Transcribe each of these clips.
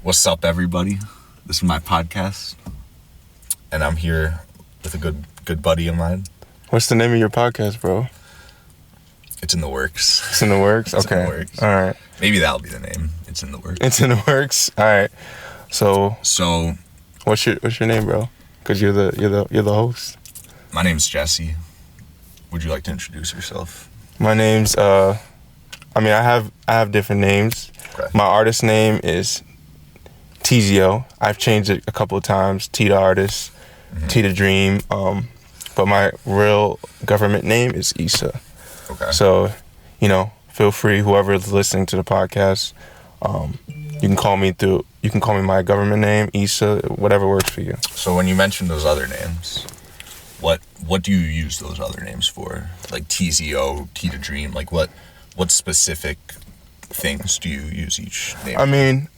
What's up, everybody? This is my podcast, and I'm here with a good buddy of mine. What's the name of your podcast, bro? It's in the works. It's in the works? It's okay. in the works. All right. Maybe that'll be the name. It's in the works. It's in the works. All right. So what's your name, bro? Because you're the host. My name's Jesse. Would you like to introduce yourself? My name's I have different names. Okay. My artist name is Tizio. I've changed it a couple of times. T the artist, T the dream. But my real government name is Issa. Okay. So, feel free, whoever is listening to the podcast, you can call me my government name, Issa, whatever works for you. So when you mentioned those other names, what do you use those other names for? Like TZO, T the dream. Like what specific things do you use each name? I mean,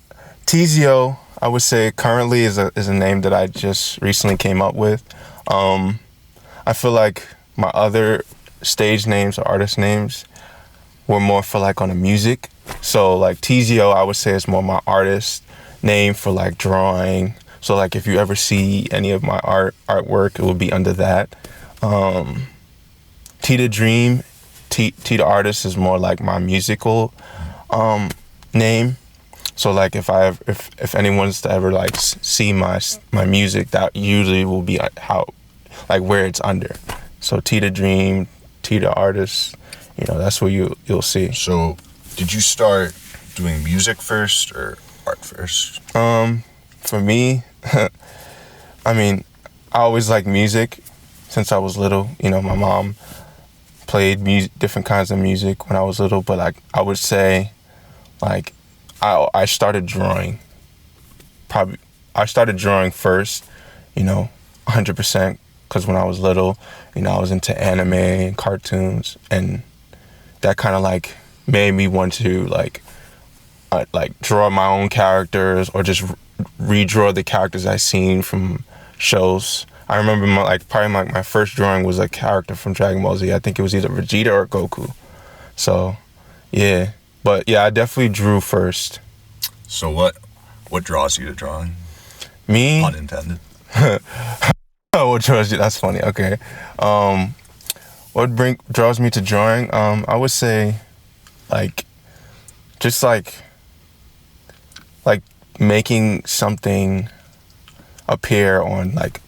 Tizio, I would say currently is a name that I just recently came up with. I feel like my other stage names or artist names were more for like on the music. So like Tizio, I would say is more my artist name for like drawing. So like if you ever see any of my artwork, it will be under that. T the dream, T the artist is more like my musical name. So like if anyone's to ever like see my music, that usually will be where it's under. So T the dream, T the artist, that's what you'll see. So did you start doing music first or art first? For me, I mean, I always liked music since I was little. My mom played different kinds of music when I was little, but like I would say, like I started drawing. I started drawing first, 100%, because when I was little, I was into anime and cartoons, and that kind of like made me want to like draw my own characters or just redraw the characters I seen from shows. I remember my first drawing was a character from Dragon Ball Z. I think it was either Vegeta or Goku. So, yeah. But yeah, I definitely drew first. So what draws you to drawing? Me? Pun intended. What draws you? That's funny. Okay. What draws me to drawing? I would say, just like making something appear on like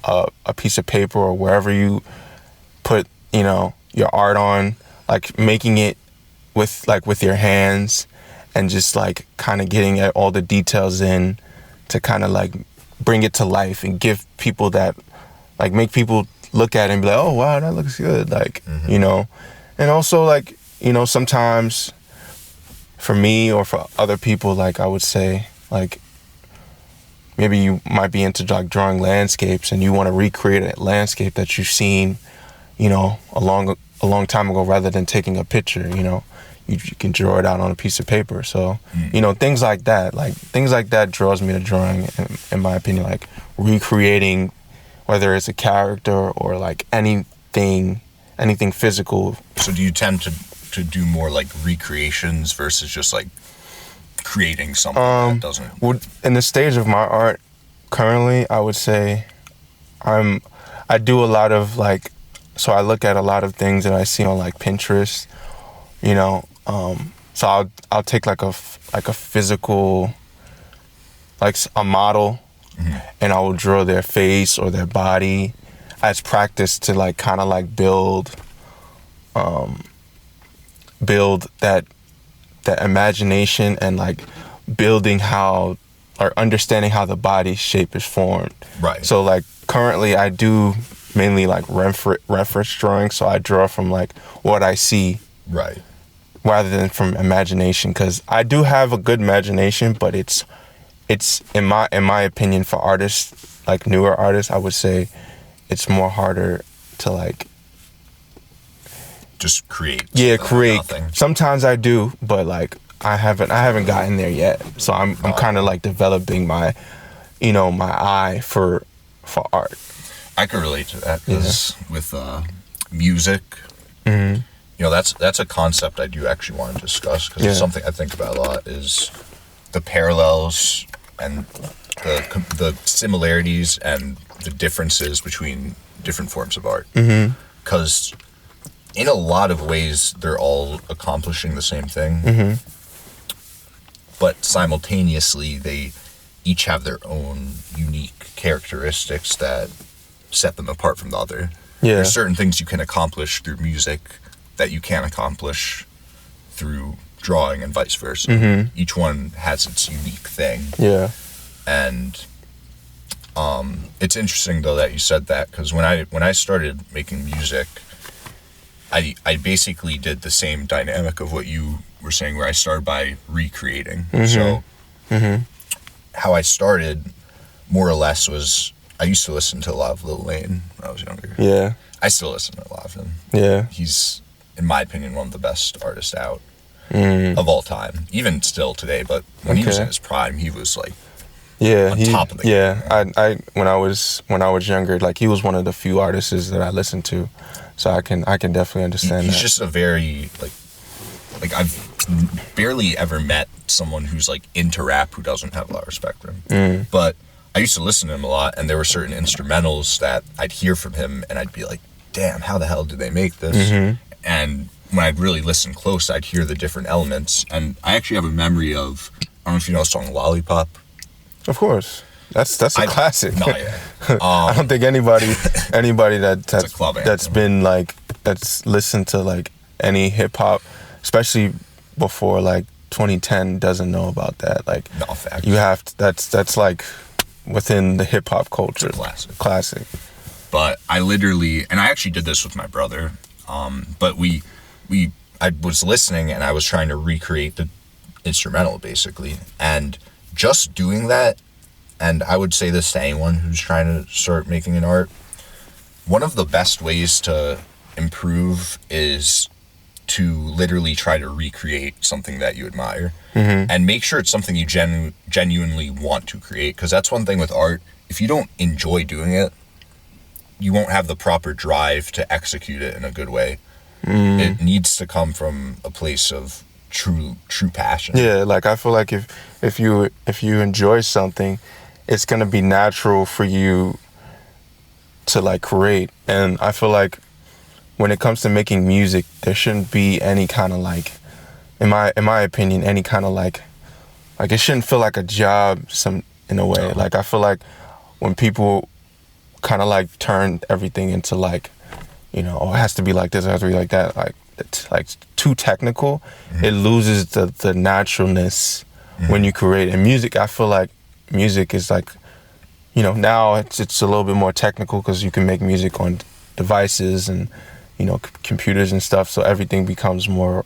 a piece of paper or wherever you put your art on, like making it with your hands and just like kind of getting all the details in to kind of like bring it to life and give people that, like, make people look at it and be like, oh wow, that looks good, like, and also like, sometimes for me or for other people, like I would say, like maybe you might be into like drawing landscapes and you want to recreate a landscape that you've seen, a long time ago, rather than taking a picture. You can draw it out on a piece of paper. So, things like that draws me to drawing, in my opinion, like recreating, whether it's a character or like anything physical. So do you tend to do more like recreations versus just like creating something that doesn't... In the stage of my art currently, I would say I do a lot of like, so I look at a lot of things that I see on like Pinterest, so I'll take like a physical, like a model, and I will draw their face or their body as practice to like kind of like build that imagination and like building how or understanding how the body shape is formed. Right. So like currently I do mainly like reference drawing, so I draw from like what I see. Right. Rather than from imagination, because I do have a good imagination, but it's in my opinion, for artists, like newer artists, I would say it's more harder to like just create. Yeah, create. Nothing. Sometimes I do, but like I haven't gotten there yet. So I'm kind of like developing my eye for art. I could relate to that because with music, that's a concept I do actually want to discuss, because it's something I think about a lot. Is the parallels and the similarities and the differences between different forms of art. Because in a lot of ways, they're all accomplishing the same thing. But simultaneously, they each have their own unique characteristics that set them apart from the other. Yeah. There's certain things you can accomplish through music that you can't accomplish through drawing and vice versa. Each one has its unique thing. Yeah. And it's interesting though that you said that, because when I started making music, I basically did the same dynamic of what you were saying, where I started by recreating. So how I started more or less was, I used to listen to a lot of Lil Wayne when I was younger. Yeah. I still listen to a lot of him. Yeah. He's, in my opinion, one of the best artists out of all time, even still today. But when he was in his prime, he was like on top of the game. I when I was younger, like he was one of the few artists that I listened to, so I can definitely understand. He's just a very like I've barely ever met someone who's like into rap who doesn't have a lot of respect for him. But I used to listen to him a lot, and there were certain instrumentals that I'd hear from him, and I'd be like, damn, how the hell did they make this? And when I'd really listen close, I'd hear the different elements. And I actually have a memory of, I don't know if you know the song Lollipop. Of course. That's a classic. No, yeah. I don't think anybody that's been like, that's listened to like any hip hop, especially before like 2010, doesn't know about that. Like, no, facts. You have to, that's like within the hip hop culture. It's a Classic. But I literally, and I actually did this with my brother, but I was listening and I was trying to recreate the instrumental basically, and just doing that, and I would say this to anyone who's trying to start making an art, one of the best ways to improve is to literally try to recreate something that you admire, and make sure it's something you genuinely want to create, because that's one thing with art. If you don't enjoy doing it, you won't have the proper drive to execute it in a good way. It needs to come from a place of true passion. Yeah, like I feel like if you enjoy something, it's gonna be natural for you to like create. And I feel like when it comes to making music, there shouldn't be any kind of like, in my opinion, any kind of like it shouldn't feel like a job in a way. Like I feel like when people kind of like turn everything into like, you know, oh, it has to be like this, it has to be like that, like it's like too technical, it loses the naturalness when you create. And music, I feel like music is like, you know, now it's a little bit more technical because you can make music on devices and, you know, computers and stuff, so everything becomes more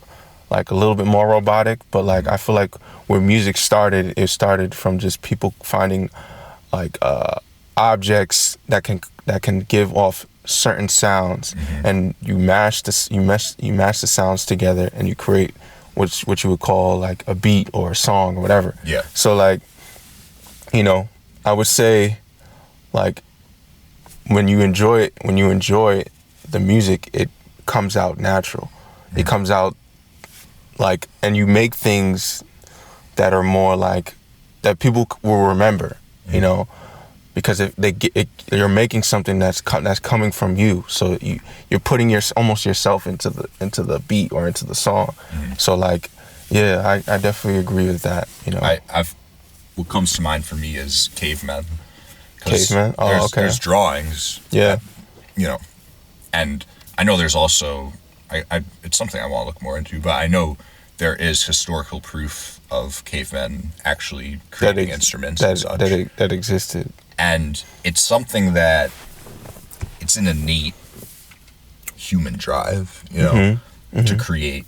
like a little bit more robotic. But like I feel like where music started, it started from just people finding like objects that can give off certain sounds, and you mash the sounds together, and you create what you would call like a beat or a song or whatever. Yeah. So like, you know, I would say like when you enjoy the music, it comes out natural. It comes out like, and you make things that are more like that people will remember, you know, because if you're making something that's coming from you, so you're putting almost yourself into the beat or into the song. So like, yeah, I definitely agree with that. You know, what comes to mind for me is cavemen. Cavemen. Oh, okay. There's drawings. Yeah. That, you know, and I know there's also it's something I want to look more into, but I know there is historical proof of cavemen actually creating instruments and such. That existed. And it's something that it's an innate human drive, you know, to create.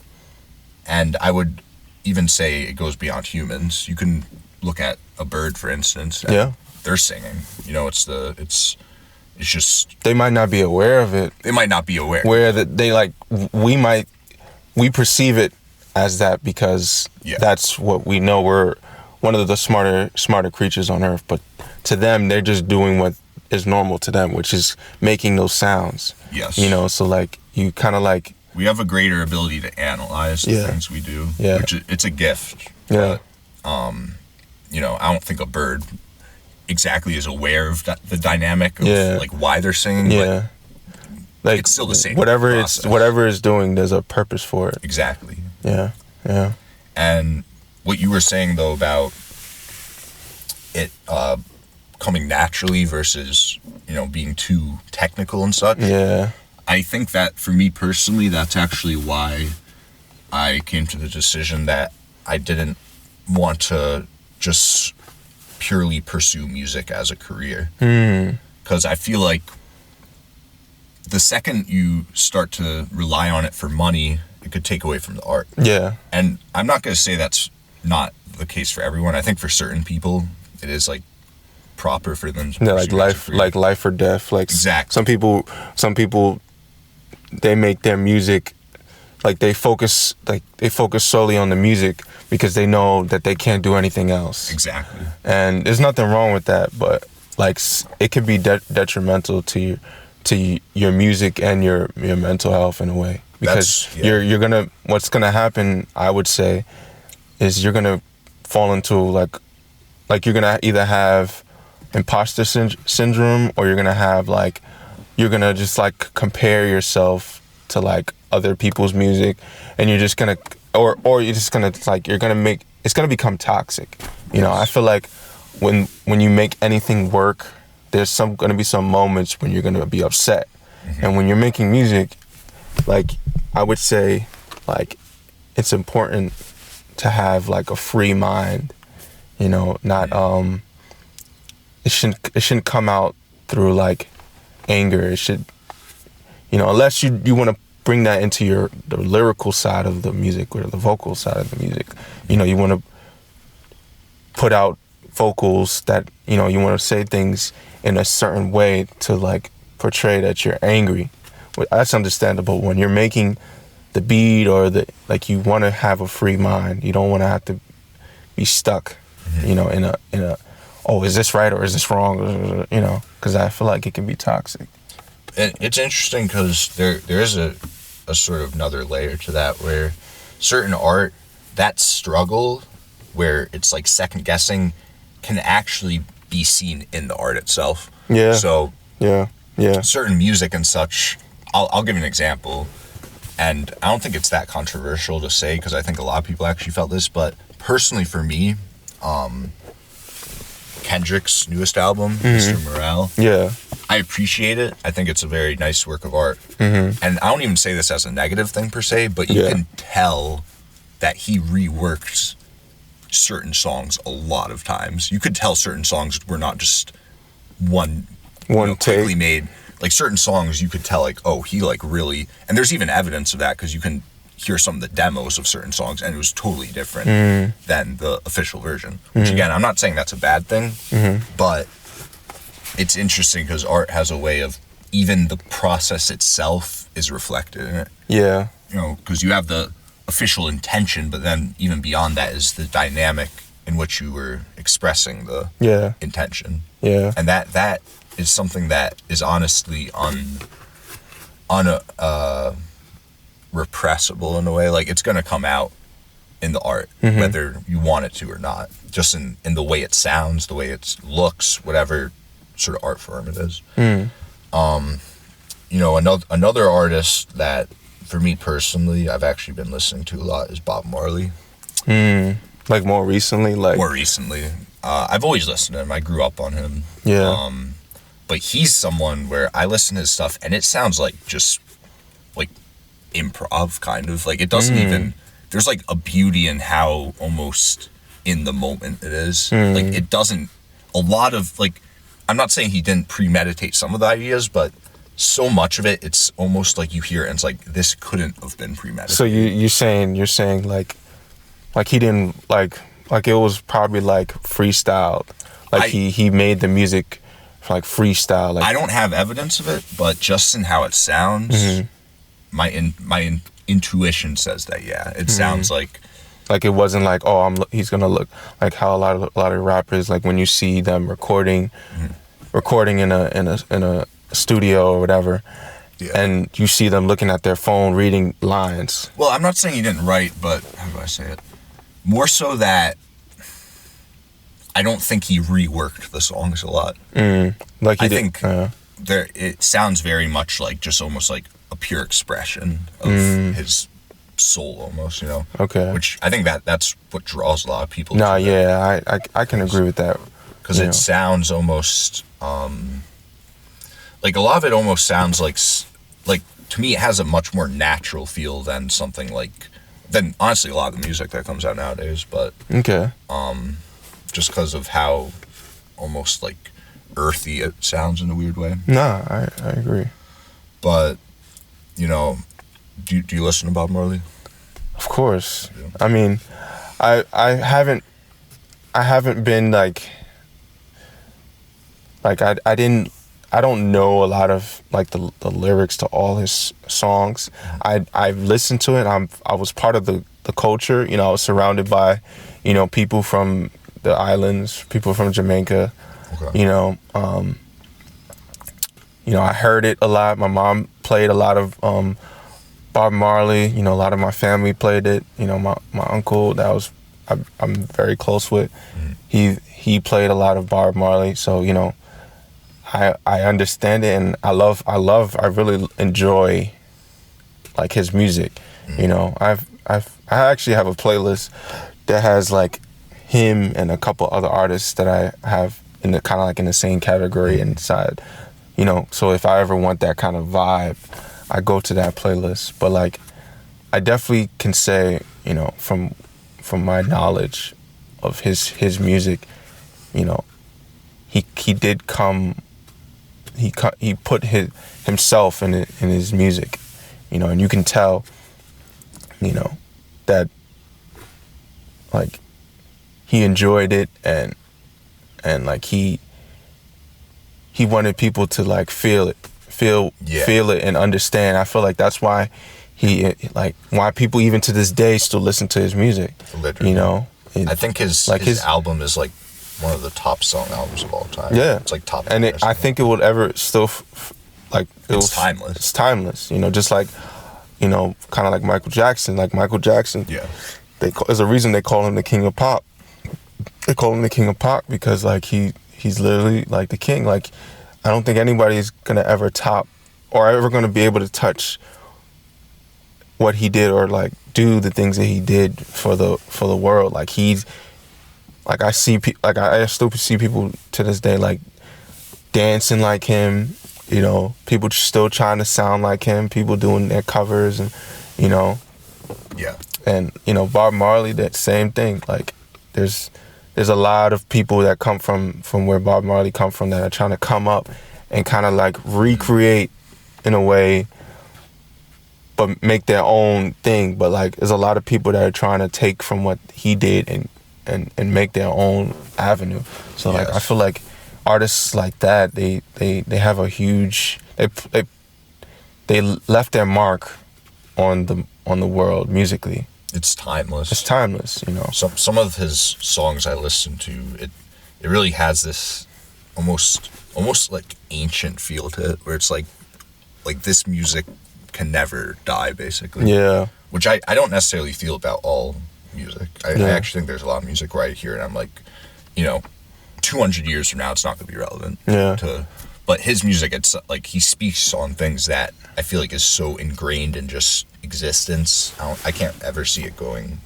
And I would even say it goes beyond humans. You can look at a bird, for instance, and they're singing. You know, it's just, they might not be aware of it. They might not be aware. Where that they like, we perceive it as that because that's what we know. We're one of the smarter creatures on earth, but to them, they're just doing what is normal to them, which is making those sounds. Yes. You know, so like you kind of like, we have a greater ability to analyze the things we do. Yeah. Which it's a gift. Yeah. But, I don't think a bird exactly is aware of the dynamic of like why they're singing. Yeah. But it's still the same. Whatever it's doing, there's a purpose for it. Exactly. Yeah. Yeah. And what you were saying though about it coming naturally versus being too technical and such. Yeah. I think that for me personally, that's actually why I came to the decision that I didn't want to just purely pursue music as a career. Because I feel like the second you start to rely on it for money, it could take away from the art. Yeah. And I'm not going to say that's not the case for everyone. I think for certain people, it is like proper for them to like life or death. Like exactly. Some people, they make their music, like they focus solely on the music because they know that they can't do anything else. Exactly. And there's nothing wrong with that, but like it could be detrimental to your music and your mental health in a way, because what's gonna happen, I would say, is you're gonna fall into like you're gonna either have imposter syndrome, or you're gonna just like compare yourself to like other people's music, and you're just gonna or you're just gonna like it's gonna become toxic. I feel like when you make anything work, there's gonna be some moments when you're gonna be upset. And when you're making music, like I would say, like it's important to have like a free mind, not it shouldn't come out through like anger. It should, unless you want to bring that into the lyrical side of the music or the vocal side of the music. You want to put out vocals that, you want to say things in a certain way to like portray that you're angry. That's understandable. When you're making the beat or you want to have a free mind. You don't want to have to be stuck, in a oh, is this right or is this wrong? Because I feel like it can be toxic. It's interesting because there is a sort of another layer to that, where certain art, that struggle where it's like second guessing, can actually be seen in the art itself. Yeah. So yeah. Certain music and such. I'll give an example, and I don't think it's that controversial to say because I think a lot of people actually felt this, but personally for me, Kendrick's newest album, Mr. Morale. Yeah. I appreciate it. I think it's a very nice work of art. And I don't even say this as a negative thing per se, but you can tell that he reworked certain songs a lot of times. You could tell certain songs were not just one quickly made. Like certain songs you could tell like, oh, he like really, and there's even evidence of that because you can hear some of the demos of certain songs and it was totally different than the official version. Which again, I'm not saying that's a bad thing, but it's interesting because art has a way of, even the process itself is reflected in it. Yeah. Because you have the official intention, but then even beyond that is the dynamic in which you were expressing the intention. Yeah. And that is something that is honestly repressible in a way. Like it's gonna come out in the art, whether you want it to or not. Just in the way it sounds, the way it looks, whatever sort of art form it is. Another artist that for me personally I've actually been listening to a lot is Bob Marley. Like more recently? I've always listened to him. I grew up on him. Yeah. But he's someone where I listen to his stuff and it sounds like just like improv kind of. Like it doesn't even, there's like a beauty in how almost in the moment it is. Like it doesn't, a lot of like, I'm not saying he didn't premeditate some of the ideas, but so much of it, it's almost like you hear it and it's like, this couldn't have been premeditated. So you're saying like he didn't like it was probably like freestyled. Like he made the music like freestyle. Like, I don't have evidence of it, but just in how it sounds, my intuition says that it sounds like it wasn't like, oh, he's gonna look like how a lot of rappers, like when you see them recording in a studio or whatever, and you see them looking at their phone reading lines. Well, I'm not saying he didn't write, but how do I say it? More so that I don't think he reworked the songs a lot. Like he I did. think there it sounds very much like just almost like a pure expression of his soul, almost, you know. Okay. Which I think that's what draws a lot of people. Nah, to it. yeah, I can agree with that. Because it sounds almost like a lot of it almost sounds like to me it has a much more natural feel than something like than honestly a lot of the music that comes out nowadays. But Okay. just because of how almost like earthy it sounds in a weird way. Nah, I agree. But you know, do you listen to Bob Marley? Of course. Yeah. I mean, I haven't been like I don't know a lot of like the lyrics to all his songs. I've listened to it. I was part of the culture. You know, I was surrounded by, you know, people from the islands, people from Jamaica. Okay. You know, I heard it a lot. My mom played a lot of Bob Marley. You know, a lot of my family played it. You know, my uncle I'm very close with. He played a lot of Bob Marley. So, you know, I understand it, and I really enjoy like his music. You know, I actually have a playlist that has like him and a couple other artists that I have in the kind of like in the same category inside. You know, so if I ever want that kind of vibe, I go to that playlist. But like, I definitely can say, you know, from my knowledge of his music, you know, he did come. He put himself in his music, you know, and you can tell, you know, that like he enjoyed it and like he wanted people to like feel it and understand. I feel like that's why why people even to this day still listen to his music. Literally. You know, I think his album is like one of the top selling albums of all time. Yeah, it's like top. And I think it would ever still it's timeless. It's timeless. You know, just like, you know, kind of like Michael Jackson. Like Michael Jackson. Yeah. There's a reason they call him the King of Pop. They call him the King of Pop because like he's literally like the king. Like I don't think anybody's gonna ever top or ever gonna be able to touch what he did or like do the things that he did for the world. Like he's like I still see people to this day like dancing like him. You know, people still trying to sound like him. People doing their covers and, you know. Yeah. And, you know, Bob Marley, that same thing. Like, there's a lot of people that come from where Bob Marley come from that are trying to come up and kind of like recreate in a way, but make their own thing. But like, there's a lot of people that are trying to take from what he did and make their own avenue. So like, I feel like artists like that, they have a huge, they left their mark on the world musically. It's timeless. It's timeless, you know. Some of his songs I listen to, it really has this almost like ancient feel to it, where it's like this music can never die, basically. Yeah. Which I don't necessarily feel about all music. I actually think there's a lot of music where I hear it and I'm like, you know, 200 years from now it's not going to be relevant. Yeah. But his music, it's like he speaks on things that I feel like is so ingrained in just existence. I can't ever see it going,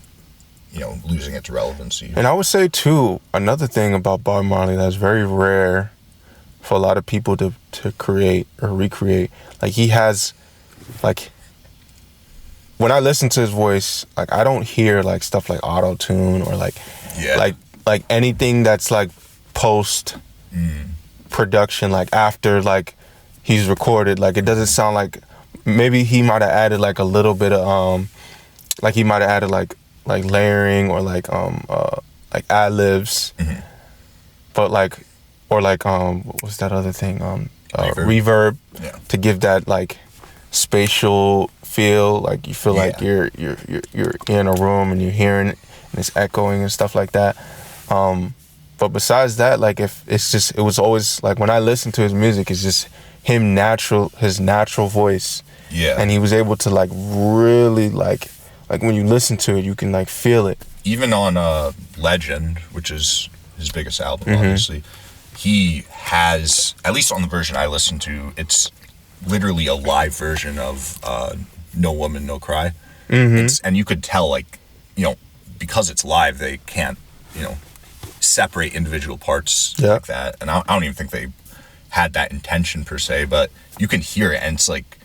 you know, losing its relevancy. And I would say too, another thing about Bob Marley that's very rare for a lot of people to create or recreate, like he has, like, when I listen to his voice, like I don't hear like stuff like auto-tune or like anything that's like post production, like after like he's recorded. Like it doesn't sound like, maybe he might have added like a little bit of like he might have added like layering or like ad-libs, but like, or like what was that other thing, reverb to give that like spatial feel, like you feel like you're in a room and you're hearing it and it's echoing and stuff like that. But besides that, like it was always like when I listen to his music, it's just his natural voice. Yeah. And he was able to like really like when you listen to it, you can like feel it. Even on Legend, which is his biggest album, obviously. He has, at least on the version I listened to, it's literally a live version of No Woman, No Cry. And you could tell, like, because it's live, they can't, separate individual parts like that. And I don't even think they had that intention per se, but you can hear it, and it's like,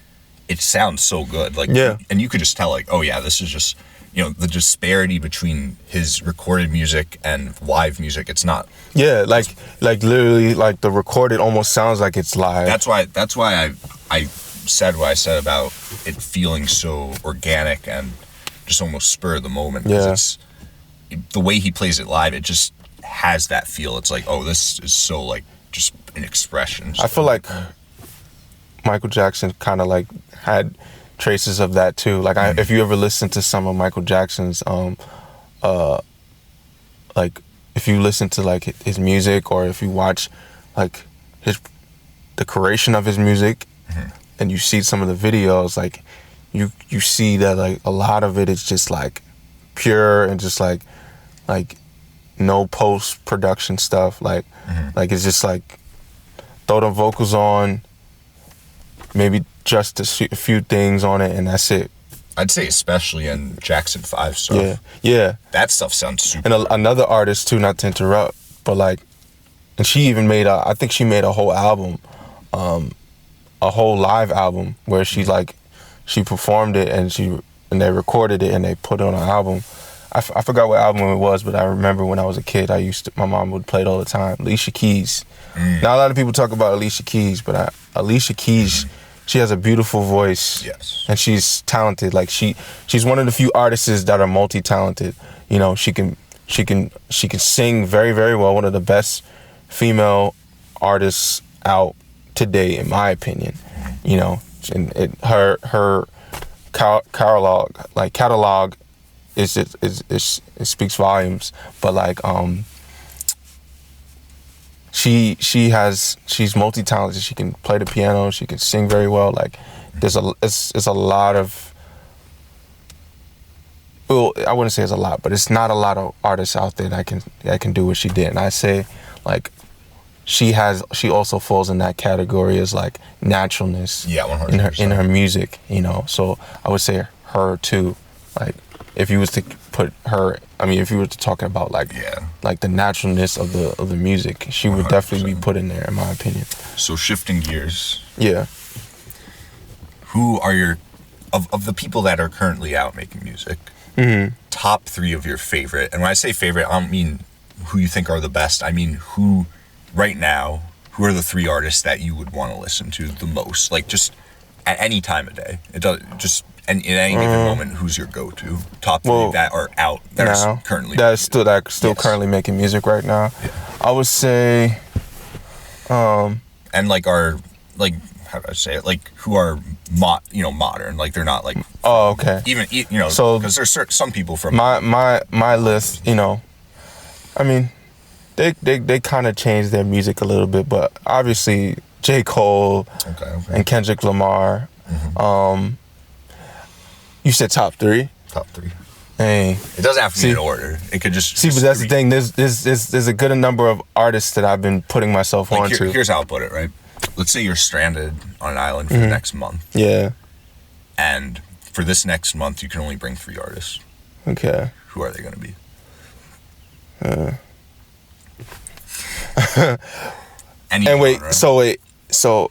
it sounds so good. Like, and you could just tell, like, oh yeah, this is just, the disparity between his recorded music and live music. It's not. Yeah, like literally, like the recorded almost sounds like it's live. That's why I said what I said about it feeling so organic and just almost spur of the moment. Yeah. It's the way he plays it live. It just has that feel. It's like, oh, this is so, like, just an expression. I feel like Michael Jackson kind of like had traces of that too. Like, if you ever listen to some of Michael Jackson's, like, if you listen to like his music, or if you watch like the creation of his music, and you see some of the videos, like you see that like a lot of it is just like pure and just like no post-production stuff. Like it's just like throw the vocals on, maybe just a few things on it, and that's it. I'd say especially in Jackson 5 stuff. Yeah. That stuff sounds super. And another artist too, not to interrupt, but like, and she even made I think she made a whole album, a whole live album where she performed it, and they recorded it and they put it on an album. I forgot what album it was, but I remember when I was a kid, my mom would play it all the time. Alicia Keys. Not a lot of people talk about Alicia Keys, but Alicia Keys, she has a beautiful voice. Yes. And she's talented. Like she's one of the few artists that are multi-talented. She can sing very, very well. One of the best female artists out today, in my opinion. And her catalog it speaks volumes. But like she's multi-talented. She can play the piano, she can sing very well. Like it's a lot of, well, I wouldn't say it's a lot, but it's not a lot of artists out there that can do what she did. And I say, like, she also falls in that category as like naturalness. Yeah, 100%. in her music, So I would say her too. Like, if you was to put her, if you were to talk about like the naturalness of the music, she would 100%. Definitely be put in there, in my opinion. So shifting gears. Yeah. Who are your of the people that are currently out making music? Top 3 of your favorite, and when I say favorite, I don't mean who you think are the best. I mean who right now. Who are the 3 artists that you would want to listen to the most? Like, just at any time of day. It does just. And in any given moment, who's your go-to top 3 that are out that now, are currently still currently making music right now? Yeah. I would say, and like are like, how do I say it? Like, who are modern? Like, they're not like even so, because there's some people from my list. They kind of changed their music a little bit, but obviously J. Cole and Kendrick Lamar. You said top 3? Top 3. Hey. It doesn't have to be in order. It could just... but that's the thing. There's a good number of artists that I've been putting myself onto. Here's how I'll put it, right? Let's say you're stranded on an island for the next month. Yeah. And for this next month, you can only bring 3 artists. Okay. Who are they going to be? And wait, genre. So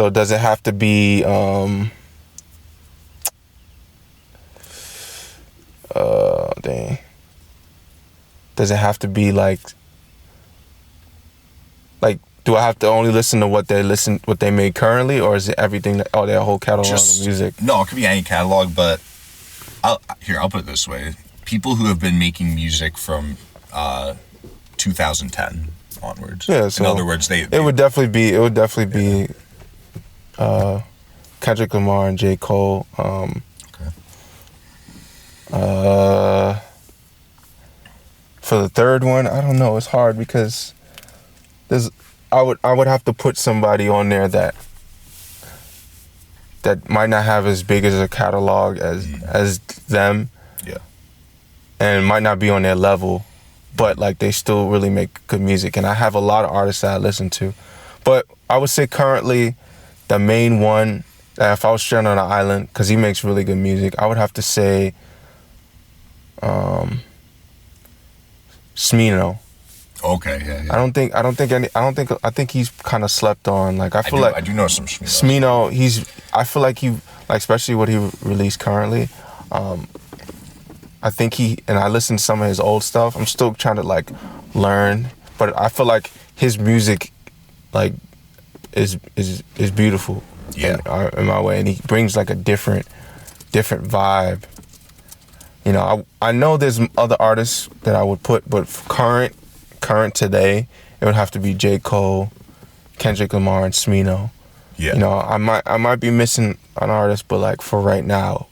does it have to be... dang. Does it have to be like, do I have to only listen to what they made currently, or is it everything, their whole catalog of music? No, it could be any catalog, but I'll put it this way. People who have been making music from 2010 onwards. Yeah, so in other words, it would definitely be Kendrick Lamar and J. Cole. For the third one, I don't know. It's hard because I would have to put somebody on there that might not have as big as a catalog as them. Yeah. And might not be on their level. but like they still really make good music. And I have a lot of artists that I listen to, but I would say currently the main one that if I was stranded on an island, because he makes really good music, I would have to say Smino. Okay, yeah. I think he's kind of slept on. Like I do know some Smino. Smino, I feel like he, like especially what he released currently. I think I listen to some of his old stuff. I'm still trying to like learn, but I feel like his music, like, is beautiful. Yeah. In my way, and he brings like a different vibe. You know, I know there's other artists that I would put, but current today, it would have to be J. Cole, Kendrick Lamar, and Smino. Yeah. You know, I might be missing an artist, but like for right now,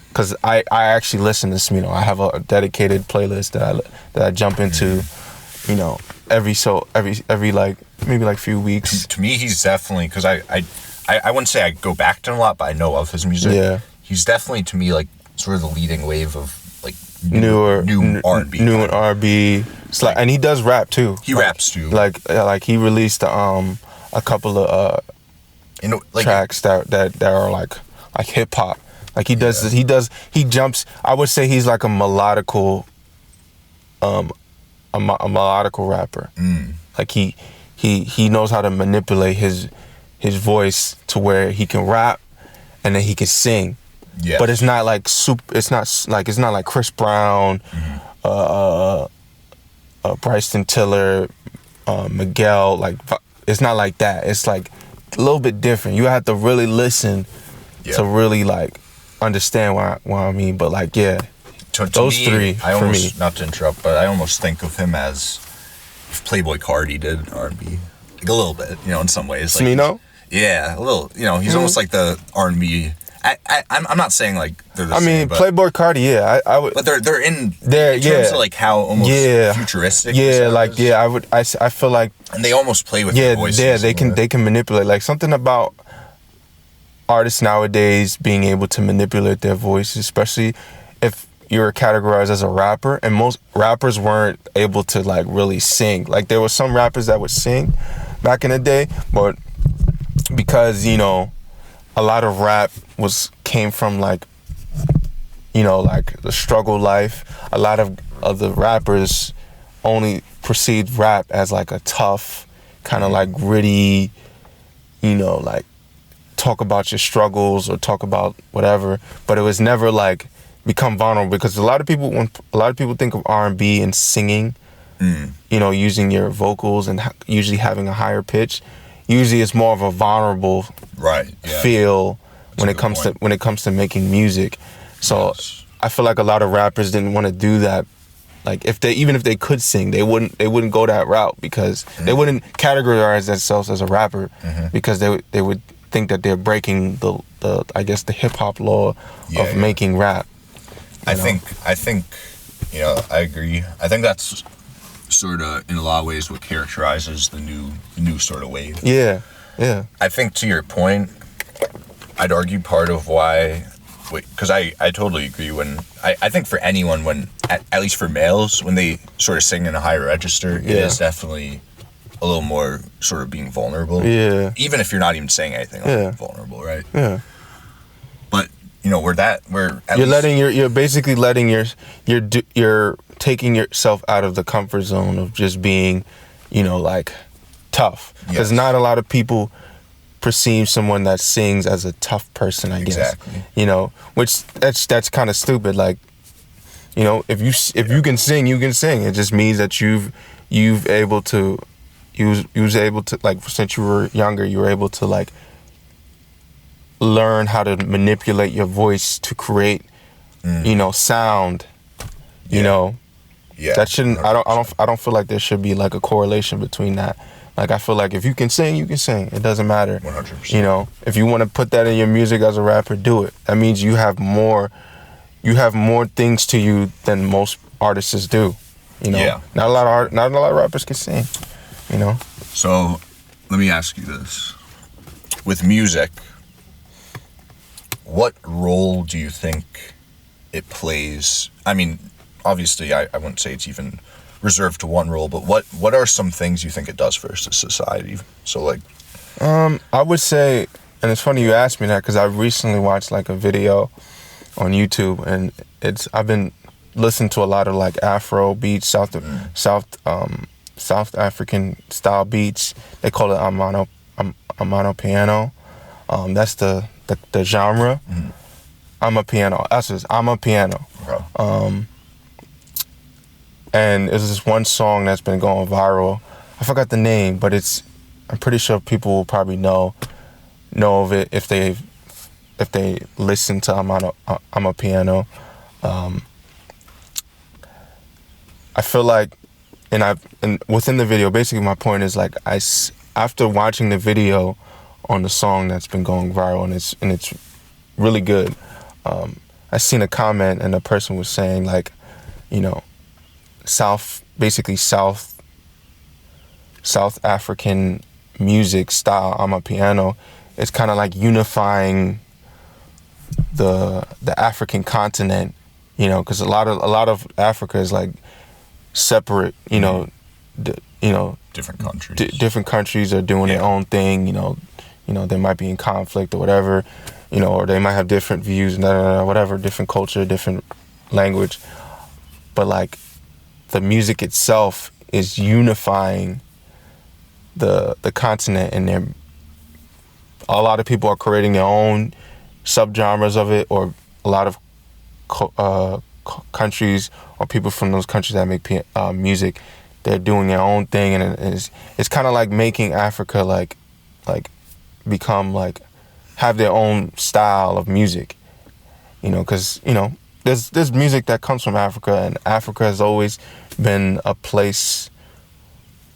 because I actually listen to Smino. I have a dedicated playlist that I jump into, you know, every like maybe like few weeks. To me, he's definitely, because I wouldn't say I go back to him a lot, but I know of his music. Yeah. He's definitely, to me, like sort of the leading wave of like new R&B. New and R&B. It's like, and he does rap too. He raps too. Like he released a couple of tracks that are like hip hop. Like he jumps. I would say he's like a melodical rapper. Like he knows how to manipulate his voice to where he can rap and then he can sing. Yes. But it's not like it's not like Chris Brown, Bryson Tiller, Miguel. Like it's not like that. It's like a little bit different. You have to really listen to really like understand what I mean. But like those three for me. Not to interrupt, but I almost think of him as if Playboi Carti did R&B, like a little bit, you know, in some ways. Like, Smino? Yeah, a little. You know, he's almost like the R&B. I'm not saying like they're the same. Playboi Carti, yeah, I would. But they're in terms of like how almost futuristic. Yeah, like I feel like. And they almost play with their voices. Yeah, they can manipulate, like something about artists nowadays being able to manipulate their voices, especially if you're categorized as a rapper, and most rappers weren't able to like really sing. Like there were some rappers that would sing back in the day, but because, you know, a lot of rap came from like, you know, like the struggle life. A lot of the rappers only perceived rap as like a tough, kind of like gritty, you know, like talk about your struggles or talk about whatever. But it was never like become vulnerable, because when a lot of people think of R&B and singing, you know, using your vocals and usually having a higher pitch. Usually it's more of a vulnerable feel when it comes to making music. So I feel like a lot of rappers didn't want to do that. Like even if they could sing, they wouldn't go that route, because they wouldn't categorize themselves as a rapper, because they would think that they're breaking the I guess the hip hop law of making rap. I think you know, I agree. I think that's sort of in a lot of ways what characterizes the new sort of wave. Yeah. I think to your point, I'd argue part of why, because I totally agree. When I think for anyone, when at least for males, when they sort of sing in a higher register, it is definitely a little more sort of being vulnerable. Yeah. Even if you're not even saying anything, like vulnerable, right? Yeah. But you know, you're basically letting you're taking yourself out of the comfort zone of just being, you know, like tough. Because not a lot of people perceive someone that sings as a tough person, I guess. Exactly. You know, which that's kind of stupid. Like, you know, if you can sing, you can sing. It just means that you was able to like, since you were younger, you were able to like learn how to manipulate your voice to create, you know, sound. You know, that shouldn't. 100%. I don't feel like there should be like a correlation between that. Like, I feel like if you can sing, you can sing. It doesn't matter. 100%. You know, if you want to put that in your music as a rapper, do it. That means you have more things to you than most artists do. You know, not a lot of rappers can sing. You know. So, let me ask you this: with music, what role do you think it plays? I mean, obviously, I wouldn't say it's even reserved to one role, but what are some things you think it does for society? So like, I would say, and it's funny you asked me that because I recently watched like a video on YouTube, and I've been listening to a lot of like Afro beats, South African style beats. They call it amano piano. That's the genre. I'm a piano. I'm a piano. okay. And there's this one song that's been going viral. I forgot the name, but I'm pretty sure people will probably know of it if they listen to I'm a Piano. I feel like, and within the video, basically my point is like after watching the video on the song that's been going viral and it's really good. I seen a comment and a person was saying like, you know, South African music style, I'm a piano. It's kind of like unifying the African continent, you know, because a lot of Africa is like separate, you know, Different countries. Different countries are doing their own thing, you know, they might be in conflict or whatever, you know, or they might have different views and whatever, different culture, different language, but like the music itself is unifying the continent, and a lot of people are creating their own subgenres of it, or a lot of countries or people from those countries that make music, they're doing their own thing, and it's kind of like making Africa like become like have their own style of music, you know, because you know there's music that comes from Africa, and Africa has always been a place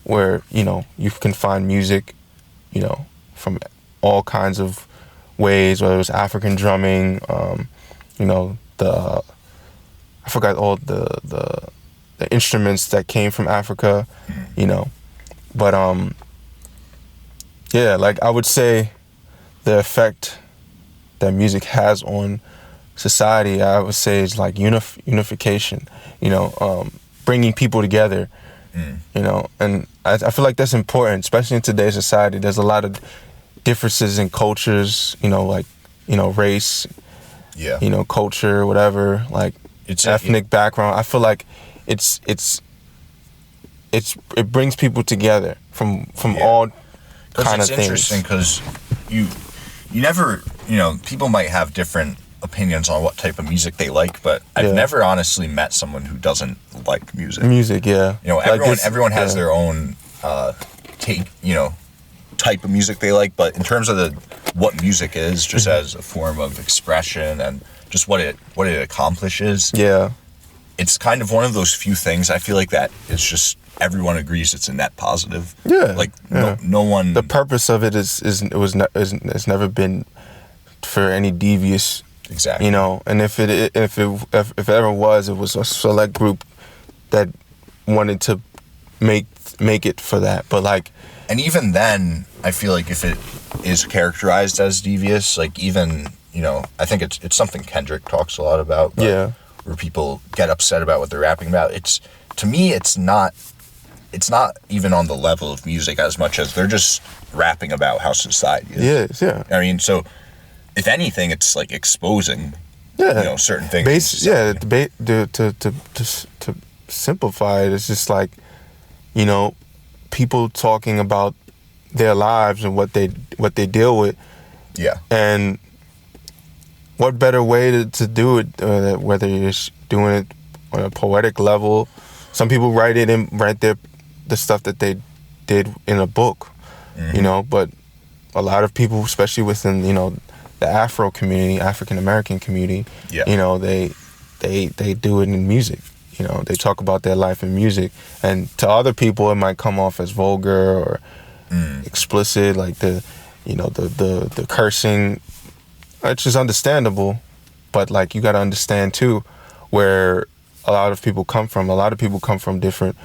where, you know, you can find music, you know, from all kinds of ways, whether it was African drumming, you know, I forgot all the instruments that came from Africa, you know, but yeah, like I would say the effect that music has on society, I would say, is like unification, you know, bringing people together, you know, and I feel like that's important, especially in today's society. There's a lot of differences in cultures, you know, like, you know, race, you know, culture, whatever, like it's ethnic background. I feel like it brings people together from all kind of things. It's interesting because you never, you know, people might have different opinions on what type of music they like, but I've never honestly met someone who doesn't like music. Yeah. You know, everyone has their own take, you know, type of music they like, but in terms of what music is, just as a form of expression and just what it accomplishes. Yeah. It's kind of one of those few things I feel like that it's just everyone agrees it's a net positive. Yeah. Like no one. The purpose of it has never been for any devious. Exactly. You know, and if it ever was, it was a select group that wanted to make it for that. But like, and even then, I feel like if it is characterized as devious, like even, you know, I think it's something Kendrick talks a lot about. Where people get upset about what they're rapping about. To me, it's not even on the level of music as much as they're just rapping about how society is. Yeah. I mean, so if anything, it's like exposing, you know, certain things. To simplify it, it's just like, you know, people talking about their lives and what they deal with. Yeah. And what better way to do it, whether you're doing it on a poetic level. Some people write the stuff that they did in a book, you know, but a lot of people, especially within, you know, the Afro community, African American community, you know, they do it in music. You know, they talk about their life in music, and to other people it might come off as vulgar or explicit, like the cursing, which is understandable, but like you got to understand too where a lot of people come from. A lot of people come from different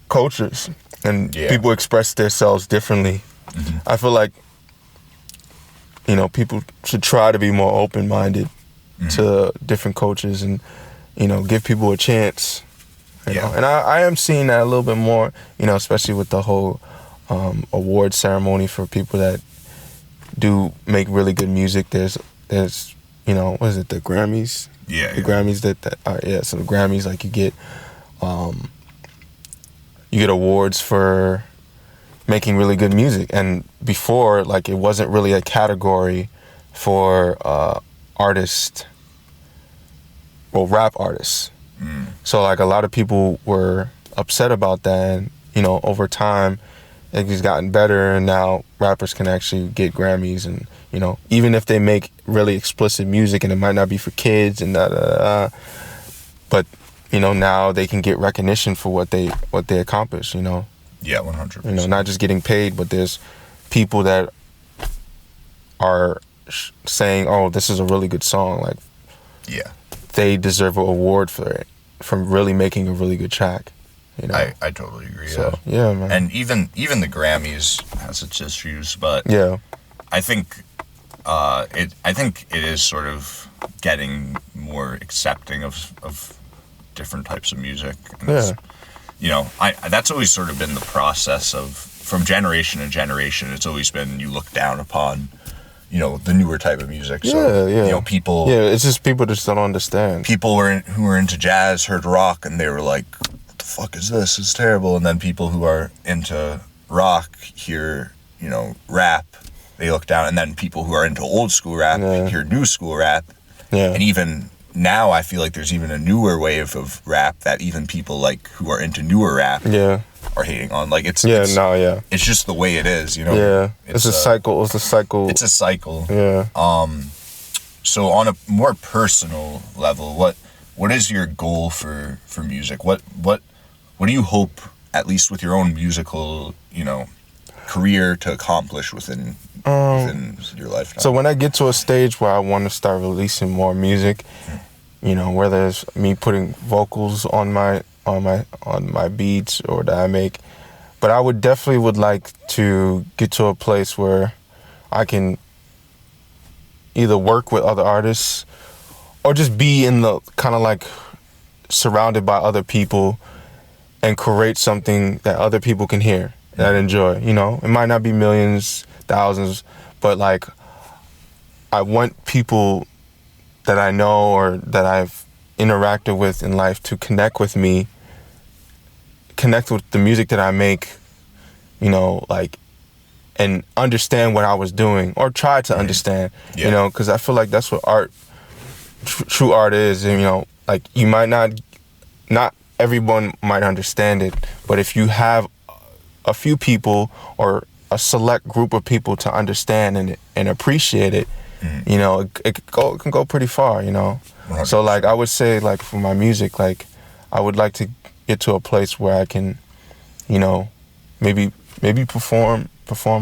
cultures, and people express themselves differently. I feel like, you know, people should try to be more open-minded to different cultures, and, you know, give people a chance You Yeah. know? And I am seeing that a little bit more, you know, especially with the whole award ceremony for people that do make really good music. There's you know, what is it, the Grammys? Yeah. The Grammys so the Grammys, like, you get awards for making really good music. And before, like, it wasn't really a category for rap artists. So, like, a lot of people were upset about that, and, you know, over time it's gotten better, and now rappers can actually get Grammys. And, you know, even if they make really explicit music and it might not be for kids and but, you know, now they can get recognition for what they accomplish, you know. Yeah, 100%. You know, not just getting paid, but there's people that are saying, oh, this is a really good song. Like, yeah, they deserve an award for it, from really making a really good track. You know? I totally agree. So, yeah, man. And even the Grammys has its issues, but yeah, I think it is sort of getting more accepting of different types of music. And yeah, you know, that's always sort of been the process of, from generation to generation, it's always been, you look down upon, you know, the newer type of music. So, yeah. you know, people... Yeah, it's just people just don't understand. People who were into jazz heard rock and they were like, what the fuck is this? It's terrible. And then people who are into rock hear, you know, rap, they look down. And then people who are into old school rap hear new school rap. Yeah. And even now I feel like there's even a newer wave of rap that even people, like, who are into newer rap are hating on. Like, it's just the way it is, you know. Yeah, it's a cycle. It's a cycle. It's a cycle. Yeah. So on a more personal level, what is your goal for music? What do you hope, at least with your own musical, you know, career, to accomplish within your lifetime? So when I get to a stage where I want to start releasing more music, you know, whether it's me putting vocals on my beats or that I make, but I would like to get to a place where I can either work with other artists or just be in the kind of like surrounded by other people and create something that other people can hear that enjoy. You know, it might not be millions, thousands, but, like, I want people that I know or that I've interacted with in life to connect with me, connect with the music that I make, you know, like, and understand what I was doing, or try to understand, you know, because I feel like that's what art, true art is. And, you know, like, you might not everyone might understand it, but if you have a few people or a select group of people to understand and appreciate it, you know, it can go pretty far, you know. 100%. So, like, I would say, like, for my music, like, I would like to get to a place where I can, you know, maybe perform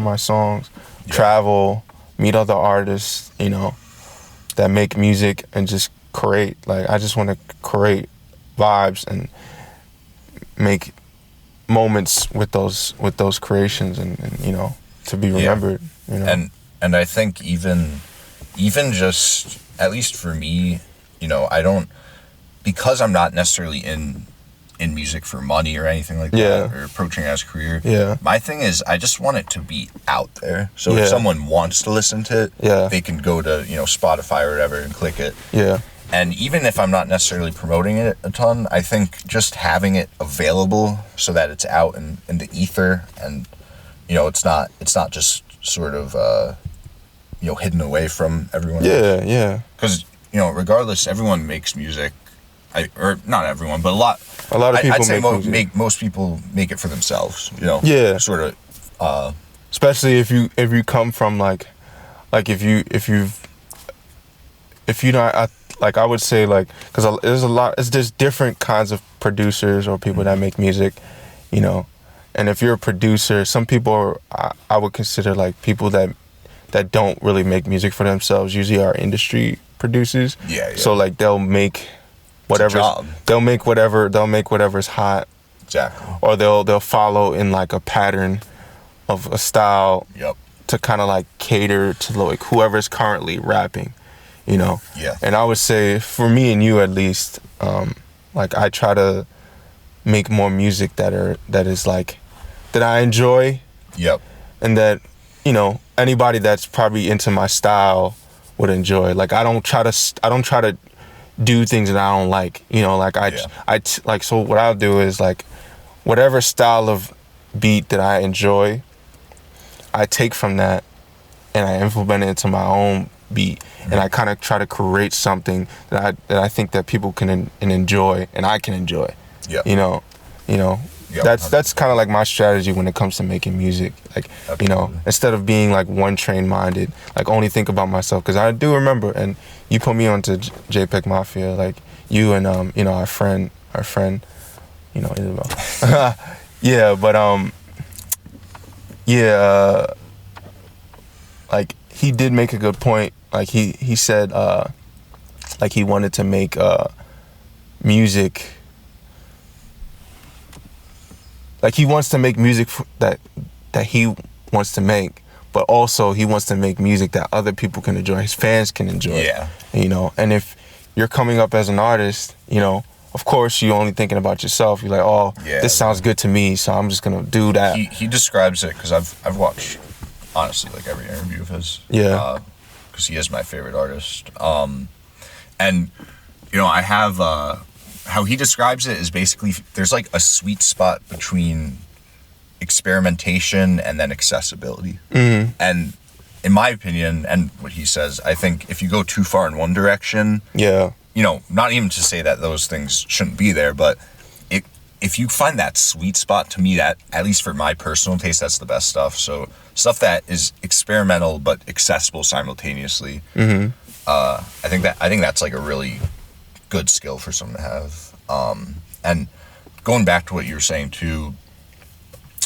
my songs, travel, meet other artists, you know, that make music, and just create. Like, I just want to create vibes and make moments with those creations, and you know, to be remembered. You know, and I think even just, at least for me, you know, I don't, because I'm not necessarily in music for money or anything like that, or approaching it as a career. Yeah. My thing is, I just want it to be out there. So if someone wants to listen to it, they can go to, you know, Spotify or whatever and click it. Yeah. And even if I'm not necessarily promoting it a ton, I think just having it available so that it's out in the ether, and, you know, it's not just sort of, you know, hidden away from everyone else. Yeah. Because, you know, regardless, everyone makes music. Or not everyone, but a lot of people I'd say most people make it for themselves, you know. Yeah. Sort of. Especially if you come from like if you don't, like, I would say, like, because there's different kinds of producers or people that make music, you know. And if you're a producer, some people I would consider, like, people that don't really make music for themselves usually are industry producers. Yeah. So, like, they'll make whatever's hot. Exactly. Or they'll follow in, like, a pattern of a style. Yep. To kind of, like, cater to, like, whoever's currently rapping, you know. Yeah. And I would say, for me and you at least, like, I try to make more music that is like that I enjoy. Yep. And that, you know, anybody that's probably into my style would enjoy. Like I don't try to do things that I don't like. You know, like like so what I'll do is like whatever style of beat that I enjoy, I take from that and I implement it into my own beat, and I kind of try to create something that I think that people can enjoy and I can enjoy. Yeah. You know. Yep, that's kind of like my strategy when it comes to making music. Like, absolutely. You know, instead of being like one train minded, like only think about myself. Because I do remember, and you put me onto JPEG Mafia, like you and you know, our friend, you know, Isabel. Yeah, but like he did make a good point. Like he said, like he wanted to make music. Like he wants to make music that he wants to make, but also he wants to make music that other people can enjoy, his fans can enjoy. Yeah. You know, and if you're coming up as an artist, you know, of course you're only thinking about yourself. You're like, oh, this sounds good to me, so I'm just gonna do that. He describes it because I've watched honestly like every interview of his. Yeah. Because he is my favorite artist. And you know, I have. How he describes it is basically there's like a sweet spot between experimentation and then accessibility. Mm-hmm. And in my opinion, and what he says, I think if you go too far in one direction, you know, not even to say that those things shouldn't be there, but if you find that sweet spot, to me, that at least for my personal taste, that's the best stuff. So stuff that is experimental but accessible simultaneously. Mm-hmm. I think that's like a really good skill for someone to have. And going back to what you were saying too,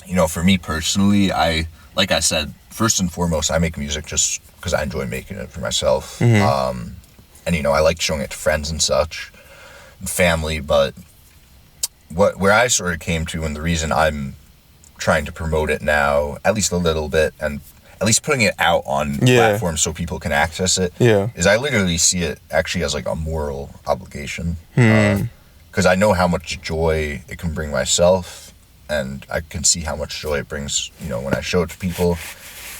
you know, for me personally, like I said, first and foremost, I make music just because I enjoy making it for myself. Mm-hmm. And you know, I like showing it to friends and such, and family. But where I sort of came to, and the reason I'm trying to promote it now, at least a little bit, and at least putting it out on platforms so people can access it, is I literally see it actually as like a moral obligation. Because I know how much joy it can bring myself, and I can see how much joy it brings, you know, when I show it to people.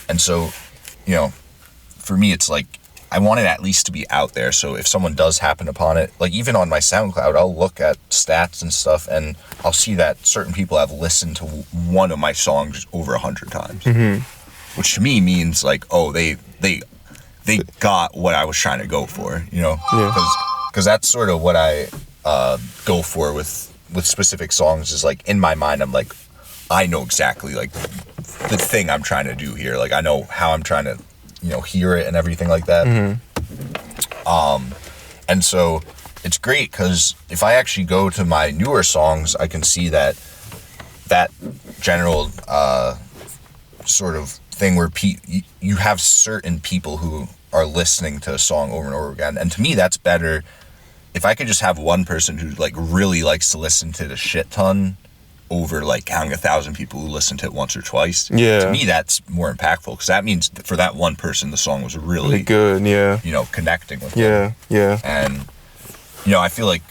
And so, you know, for me, it's like, I want it at least to be out there. So if someone does happen upon it, like even on my SoundCloud, I'll look at stats and stuff, and I'll see that certain people have listened to one of my songs over 100 times. Mm-hmm. Which to me means like, oh, they got what I was trying to go for, you know? Because that's sort of what I go for with specific songs is like, in my mind, I'm like, I know exactly like the thing I'm trying to do here. Like I know how I'm trying to, you know, hear it and everything like that. Mm-hmm. And so it's great because if I actually go to my newer songs, I can see that general sort of thing where you have certain people who are listening to a song over and over again, and to me that's better. If I could just have one person who like really likes to listen to the shit ton over like counting 1,000 people who listen to it once or twice, to me that's more impactful, because that means that for that one person the song was really good, you know, connecting with them. And you know, I feel like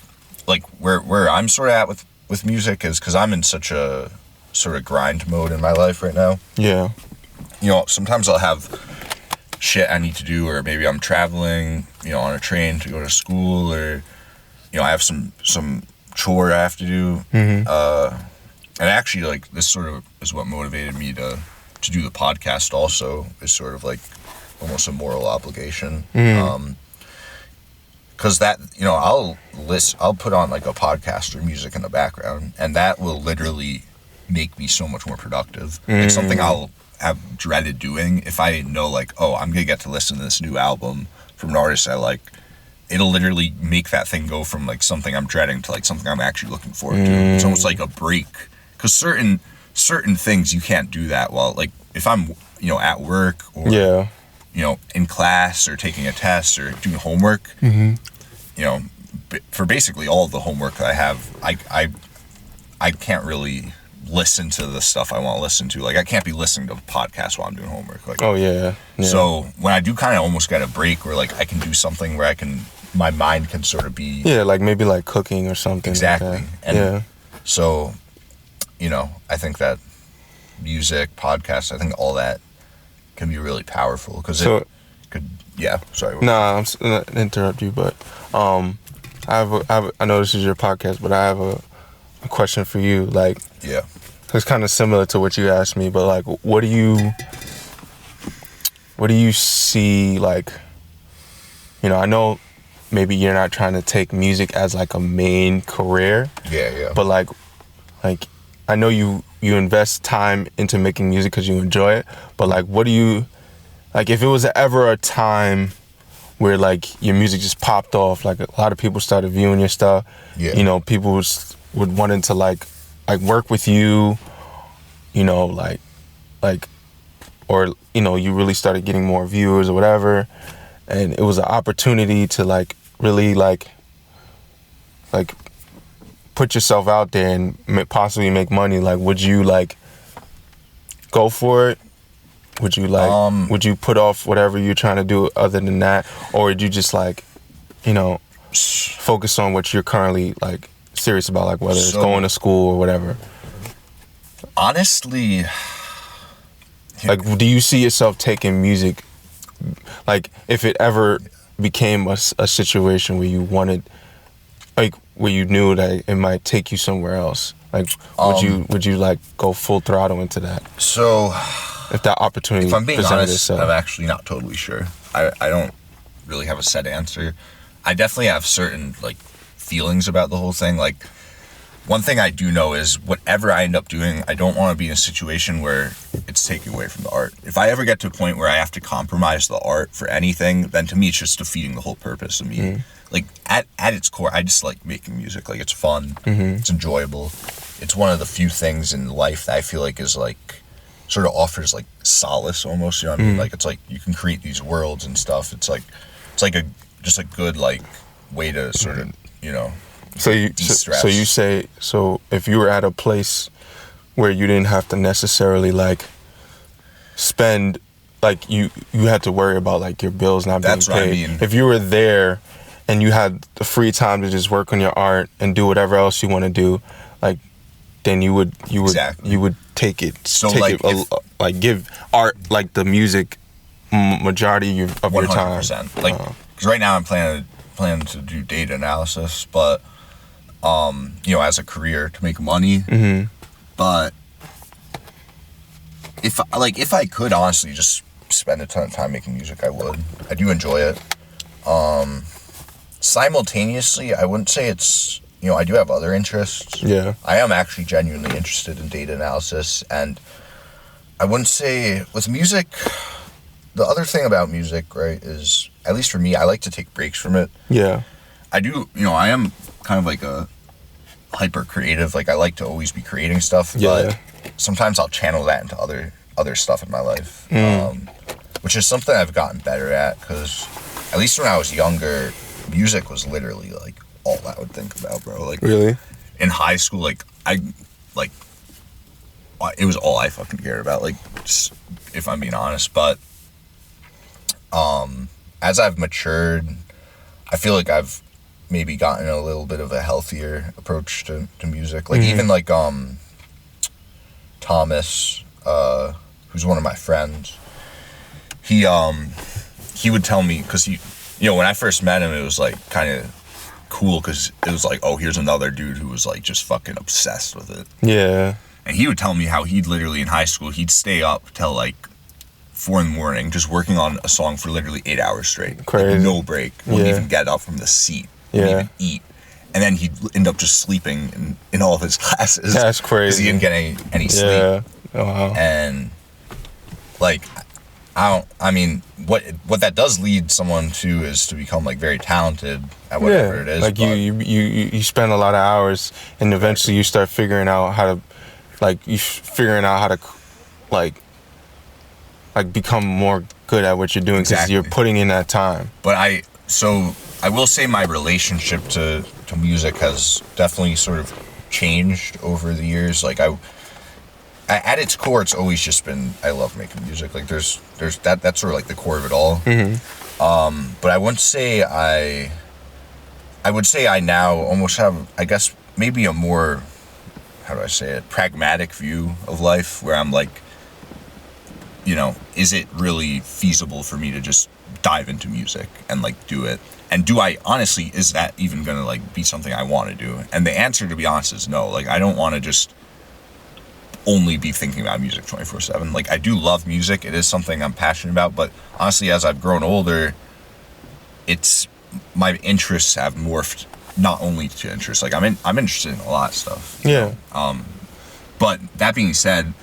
where I'm sort of at with music is because I'm in such a sort of grind mode in my life right now. You know, sometimes I'll have shit I need to do, or maybe I'm traveling, you know, on a train to go to school, or, you know, I have some chore I have to do. Mm-hmm. And actually, like, this sort of is what motivated me to do the podcast also, is sort of like almost a moral obligation. Because that, you know, I'll put on like a podcast or music in the background, and that will literally make me so much more productive. It's something I'll have dreaded doing. If I know like, oh, I'm gonna get to listen to this new album from an artist I like, it'll literally make that thing go from like something I'm dreading to like something I'm actually looking forward to. It's almost like a break, because certain things you can't do that while, like, if I'm, you know, at work or you know, in class or taking a test or doing homework. You know, for basically all of the homework that I have, I can't really listen to the stuff I want to listen to. Like, I can't be listening to a podcast while I'm doing homework. Like, so when I do kind of almost get a break where like I can do something where my mind can sort of be like maybe like cooking or something. Exactly. Like that. So, I think that music, podcasts, I think all that can be really powerful because it could. Yeah, sorry. Nah, I'm not to interrupt you, but I know this is your podcast, but I have a question for you. Like, yeah, it's kind of similar to what you asked me, but like, what do you see? Like, I know maybe you're not trying to take music as like a main career. Yeah. But like I know you invest time into making music because you enjoy it. But like, what do you like? If it was ever a time where like your music just popped off, like a lot of people started viewing your stuff. Yeah. People would wanting to like work with you. Or you really started getting more viewers or whatever, and it was an opportunity to like really like put yourself out there and possibly make money. Like, would you like go for it? Would you like would you put off whatever you're trying to do other than that, or would you just like focus on what you're currently like serious about, like whether it's going to school or whatever? Honestly, like, do you see yourself taking music, like if it ever became a situation where you wanted, like where you knew that it might take you somewhere else, like would you like go full throttle into that? So if that opportunity, if I'm being honest, itself. I'm actually not totally sure. I don't really have a set answer. I definitely have certain like feelings about the whole thing. Like, one thing I do know is whatever I end up doing, I don't want to be in a situation where it's taking away from the art. If I ever get to a point where I have to compromise the art for anything, then to me it's just defeating the whole purpose of me. Like, at its core, I just like making music. Like, it's fun, it's enjoyable. It's one of the few things in life that I feel like is like sort of offers like solace almost. You know what I mean? Like, it's like you can create these worlds and stuff. It's like just a good like way to sort of de-stress. So you say, so if you were at a place where you didn't have to necessarily like spend, like you had to worry about like your bills not being paid. That's what I mean. If you were there and you had the free time to just work on your art and do whatever else you want to do, like then you would take it. So take like like give art like the music majority of your time. 100%. Like, because right now I'm planning to do data analysis, but as a career to make money. But if I could honestly just spend a ton of time making music, I would. I do enjoy it. Simultaneously, I wouldn't say it's, I do have other interests. Yeah. I am actually genuinely interested in data analysis, and I wouldn't say with music, the other thing about music, right, is, at least for me, I like to take breaks from it. Yeah. I do, I am kind of like a hyper creative. Like, I like to always be creating stuff, but sometimes I'll channel that into other stuff in my life, which is something I've gotten better at, because at least when I was younger, music was literally like all I would think about, bro. Like, really? In high school, like it was all I fucking cared about, like, just, if I'm being honest. But as I've matured, I feel like I've maybe gotten a little bit of a healthier approach to music. Like, even like Thomas, who's one of my friends, he would tell me, because he, when I first met him, it was like kind of cool, because it was like, oh, here's another dude who was like just fucking obsessed with it. Yeah. And he would tell me how he'd literally, in high school, he'd stay up till like 4 a.m. just working on a song for literally 8 hours straight. Crazy. Like, no break. Wouldn't even get up from the seat. Wouldn't even eat. And then he'd end up just sleeping in all of his classes. That's crazy. Because he didn't get any sleep. Yeah. Oh, wow. And like, I mean, what that does lead someone to is to become like very talented at whatever it is. Like, you spend a lot of hours, and eventually you start figuring out how to, like become more good at what you're doing, because you're putting in that time. But I will say my relationship to music has definitely sort of changed over the years. Like, at its core, it's always just been, I love making music. Like, there's that's sort of like the core of it all. But I wouldn't say I would say I now almost have, I guess, maybe a more how do I say it, pragmatic view of life where I'm like, you know, is it really feasible for me to just dive into music and like do it? And do I honestly, is that even gonna like be something I want to do? And the answer, to be honest, is no. Like, I don't want to just only be thinking about music 24/7. Like, I do love music. It is something I'm passionate about. But honestly, as I've grown older, it's, my interests have morphed not only to interests. Like, I'm interested in a lot of stuff. Yeah. But that being said,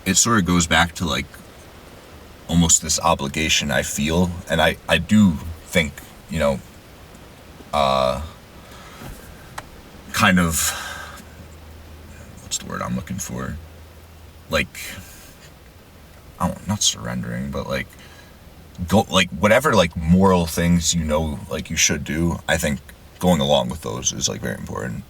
it sort of goes back to like almost this obligation I feel, and I do think, you know, kind of, what's the word I'm looking for? Like, I don't, not surrendering, but like, go, like, whatever like moral things, you know, like you should do, I think going along with those is like very important.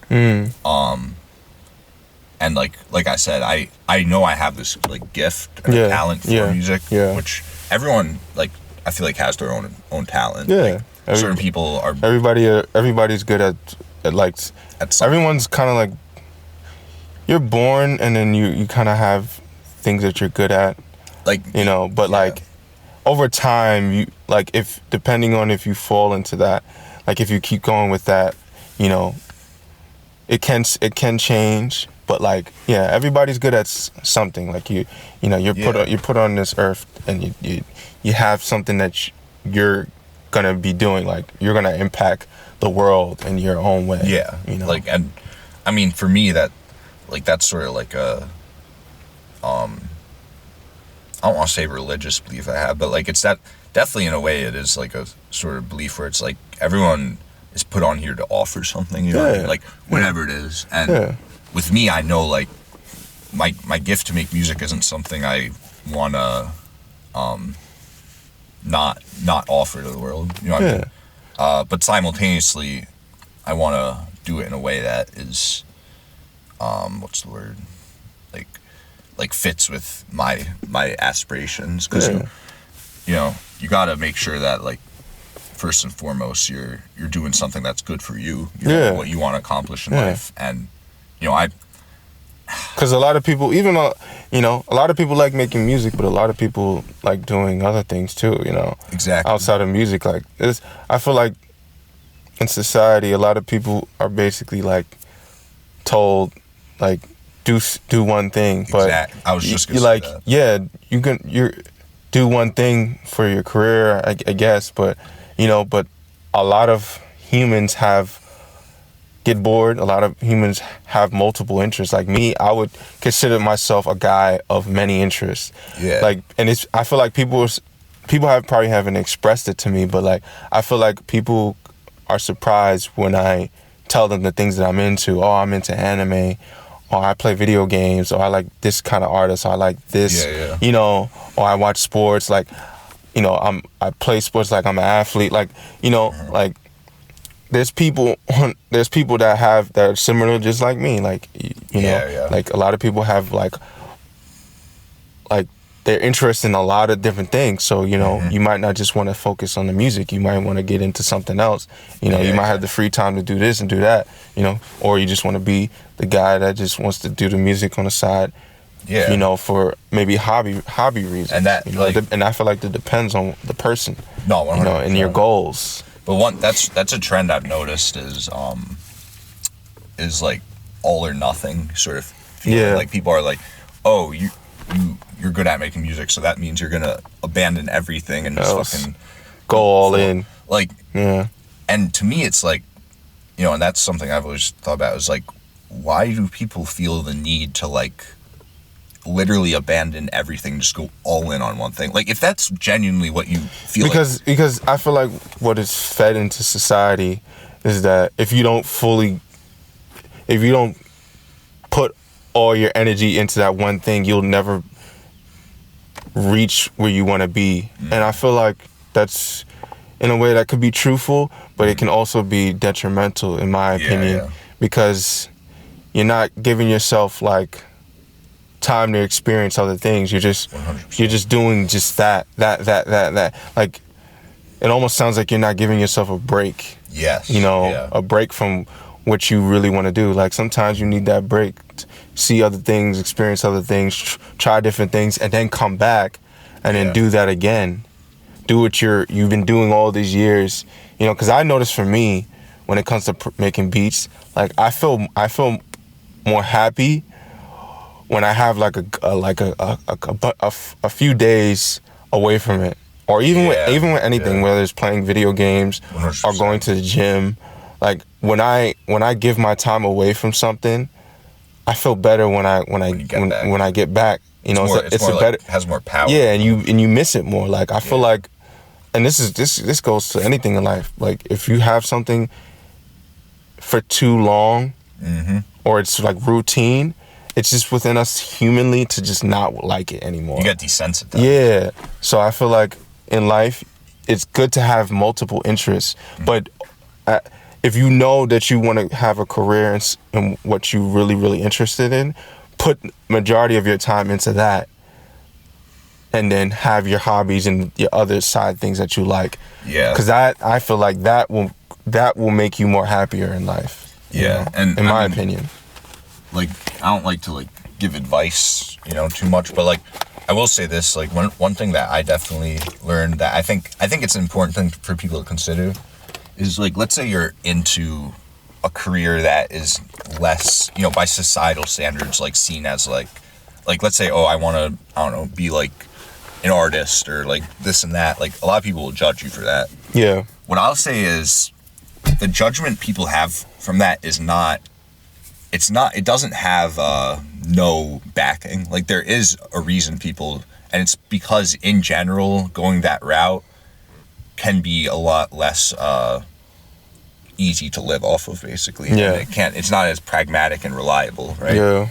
And like I said, I know I have this like gift and a talent for music, which everyone, like, I feel like has their own talent. Yeah. Like, certain people are, everybody's good at like, everyone's kind of like, you're born and then you kind of have things that you're good at, like, you know, but like over time, you, like, if, depending on if you fall into that, like if you keep going with that, you know, it can change. But like, yeah, everybody's good at something. Like you know, you're put on this earth, and you have something that you're gonna be doing. Like, you're gonna impact the world in your own way. Yeah, you know. Like, and I mean, for me, that, like, that's sort of like a, I don't want to say religious belief I have, but like, it's that, definitely in a way it is like a sort of belief where it's like everyone is put on here to offer something, you know, what I mean? Like, whatever it is. And with me, I know, like, my gift to make music isn't something I want to not offer to the world, you know what I mean? But simultaneously, I want to do it in a way that is, what's the word, like fits with my aspirations, because you know, you got to make sure that, like, first and foremost, you're doing something that's good for you, what you want to accomplish in life. And you know, because a lot of people, even you know, a lot of people like making music, but a lot of people like doing other things too, you know, outside of music. Like, I feel like in society, a lot of people are basically like told, like, do one thing, but I was just gonna say like that. You do one thing for your career, I guess, but you know, but a lot of humans get bored. A lot of humans have multiple interests. Like me, I would consider myself a guy of many interests. Yeah. Like, and I feel like people probably haven't expressed it to me, but like, I feel like people are surprised when I tell them the things that I'm into. Oh, I'm into anime, or I play video games, or I like this kind of artist, or I like this, you know, or I watch sports. Like, you know, I play sports, like I'm an athlete. Like, you know, like, there's people that are similar, just like me. Like, you know, like a lot of people have like they're interested in a lot of different things. So, you know, you might not just want to focus on the music. You might want to get into something else. You know, you might have the free time to do this and do that, you know, or you just want to be the guy that just wants to do the music on the side. Yeah. You know, for maybe hobby reasons. And that, you know, like, and I feel like that depends on the person. No, 100%. You know, and your goals. But that's a trend I've noticed is like all or nothing sort of feeling. Yeah. Like, people are like, oh, you're good at making music, so that means you're gonna abandon everything and just fucking go all in. Like, and to me, it's like, you know, and that's something I've always thought about, is like, why do people feel the need to like literally abandon everything, just go all in on one thing? Like, if that's genuinely what you feel, because I feel like what is fed into society is that if you don't put all your energy into that one thing, you'll never reach where you want to be. And I feel like that's, in a way, that could be truthful, but it can also be detrimental, in my opinion, because you're not giving yourself like time to experience other things. You're just 100%. You're just doing just that. Like, it almost sounds like you're not giving yourself a break. Yes. You know, a break from what you really want to do. Like sometimes you need that break, see other things, experience other things, try different things, and then come back and then do that again. Do what you've been doing all these years, you know. Because I notice for me, when it comes to making beats, like I feel more happy when I have like a few days away from it, or even with anything, whether it's playing video games 100%. or going to the gym. Like when I give my time away from something, I feel better when I get back. You know, it's a better, has more power. Yeah, and you miss it more. Like I feel like, and this goes to anything in life. Like if you have something for too long, or it's like routine, it's just within us humanly to just not like it anymore. You get desensitized. Yeah. So I feel like in life, it's good to have multiple interests, but if you know that you want to have a career in what you really interested in, put majority of your time into that, and then have your hobbies and your other side things that you like. Yeah. Because I feel like that will make you more happier in life. Yeah. And in my opinion. Like I don't like to like give advice, you know, too much, but like I will say this, like one thing that I definitely learned that I think it's an important thing for people to consider is like, let's say you're into a career that is less, you know, by societal standards, like seen as like let's say, oh, I want to, I don't know, be like an artist or like this and that. Like a lot of people will judge you for that. Yeah. What I'll say is the judgment people have from that is it doesn't have no backing. Like there is a reason people, and it's because in general going that route can be a lot less easy to live off of, basically. Yeah. And it's not as pragmatic and reliable, right? Yeah.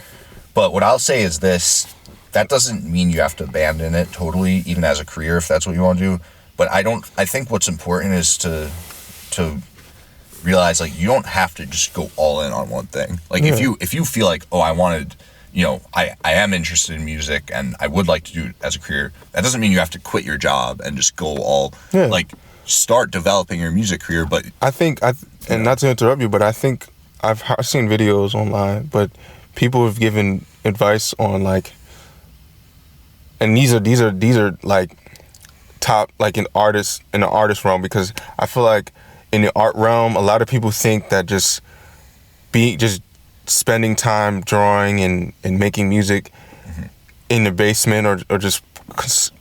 But what I'll say is this, that doesn't mean you have to abandon it totally, even as a career, if that's what you want to do. But I think what's important is to realize, like, you don't have to just go all in on one thing. Like, if you feel like, oh, I wanted, you know, I am interested in music and I would like to do it as a career, that doesn't mean you have to quit your job and just go all, like, start developing your music career. But I think, and not to interrupt you, but I think I've seen videos online, but people have given advice on, like, and these are like top, like in the artist realm, because I feel like in the art realm, a lot of people think that just spending time drawing and making music in the basement or just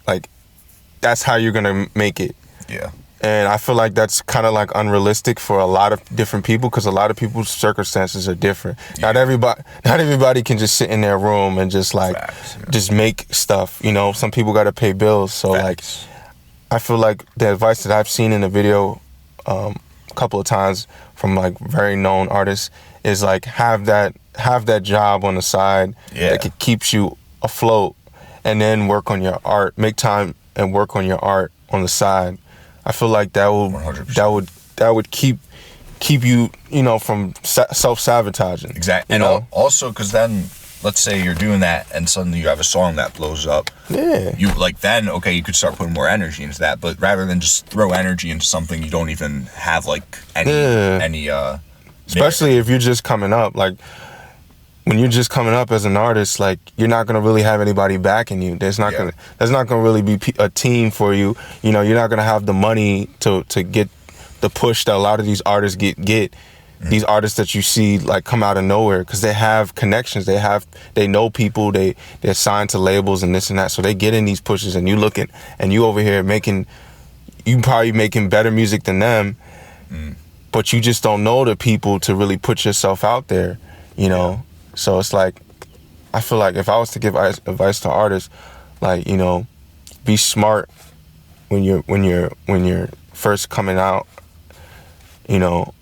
like that's how you're gonna make it. Yeah. And I feel like that's kind of like unrealistic for a lot of different people, because a lot of people's circumstances are different. Yeah. Not everybody can just sit in their room and just like just make stuff. You know, some people got to pay bills. So like, I feel like the advice that I've seen in the video a couple of times from like very known artists is like have that job on the side that keeps you afloat, and then work on your art. Make time and work on your art on the side. I feel like that would keep you, you know, from self-sabotaging. Exactly. And also, because then, let's say you're doing that and suddenly you have a song that blows up. Yeah. You like then, okay, you could start putting more energy into that, but rather than just throw energy into something you don't even have like any especially if you're just coming up, like when you're just coming up as an artist, like you're not gonna really have anybody backing you. There's not gonna really be a team for you. You know, you're not gonna have the money to get the push that a lot of these artists get. These artists that you see like come out of nowhere because they have connections, they know people, they're signed to labels and this and that, so they get in these pushes, and you looking and you over here probably making better music than them, but you just don't know the people to really put yourself out there, you know. So it's like, I feel like if I was to give advice to artists, like, you know, be smart when you're first coming out, you know,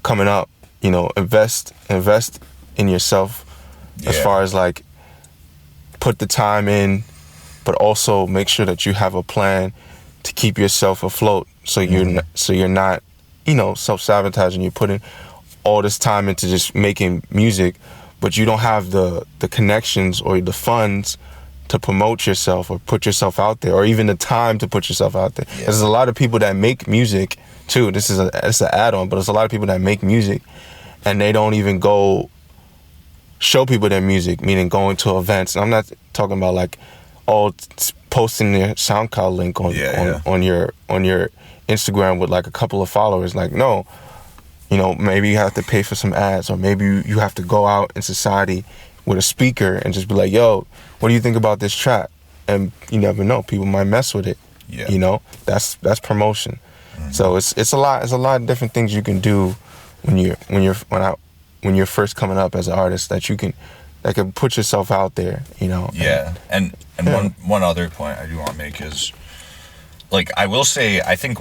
coming up, you know, invest in yourself as far as like put the time in, but also make sure that you have a plan to keep yourself afloat, so you're not, you know, self-sabotaging. You're putting all this time into just making music, but you don't have the connections or the funds to promote yourself or put yourself out there, or even the time to put yourself out there. There's a lot of people that make music too. It's an add-on, but there's a lot of people that make music and they don't even go show people their music, meaning going to events. And I'm not talking about like posting their SoundCloud link on your Instagram with like a couple of followers. Like, no, you know, maybe you have to pay for some ads, or maybe you have to go out in society with a speaker and just be like, yo, what do you think about this track? And you never know, people might mess with it. Yeah. You know, that's promotion. So it's a lot of different things you can do when you're first coming up as an artist that can put yourself out there, you know. Yeah. And one other point I do want to make is, like, I will say, I think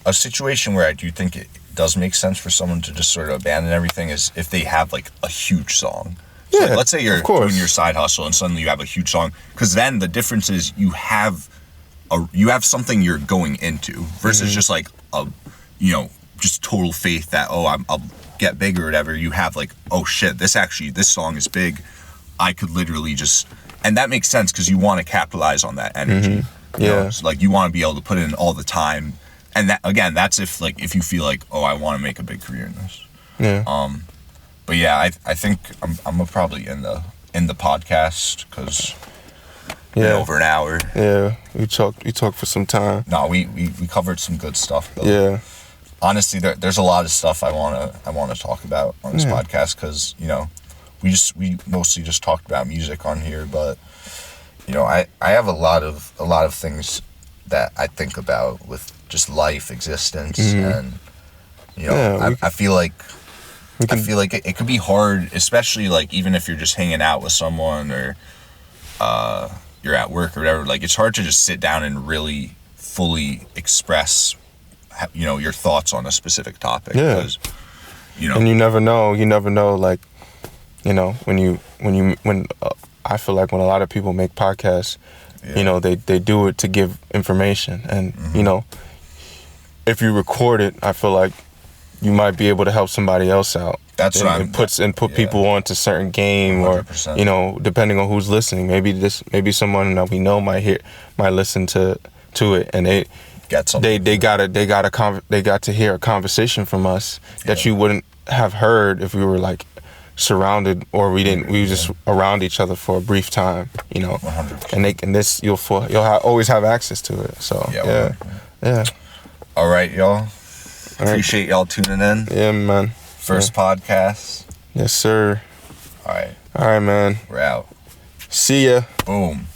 a situation where I do think it does make sense for someone to just sort of abandon everything is if they have like a huge song. So Yeah, like, let's say you're of course. doing your side hustle and suddenly you have a huge song, because then the difference is you have something you're going into versus just like just total faith that I'll get big or whatever. You have like, oh shit, this song is big. I could literally just, and that makes sense because you want to capitalize on that energy. You know? So, like, you want to be able to put in all the time. And that, again, that's if you feel like, oh, I want to make a big career in this. Yeah. But yeah, I think I'm probably in the podcast because over an hour. Yeah, we talked for some time. No, we covered some good stuff though. Yeah. Honestly, there's a lot of stuff I wanna talk about on this podcast because we mostly just talked about music on here, but I have a lot of things that I think about with just life, existence, and I feel like it could be hard, especially like even if you're just hanging out with someone or you're at work or whatever. Like, it's hard to just sit down and really fully express your thoughts on a specific topic. Yeah. Because, and you never know, like, when I feel like when a lot of people make podcasts, they do it to give information, and if you record it, I feel like you might be able to help somebody else out. That's put people onto certain game, 100%. or to who's listening. Maybe someone that we know might listen to it, and they get something. They got to hear a conversation from us that you wouldn't have heard if we were like surrounded, or we were just around each other for a brief time, 100%. And this you'll always have access to it. So yeah. All right, y'all. Appreciate y'all tuning in. Yeah, man. First podcast. Yes, sir. All right, man. we're out. See ya. Boom.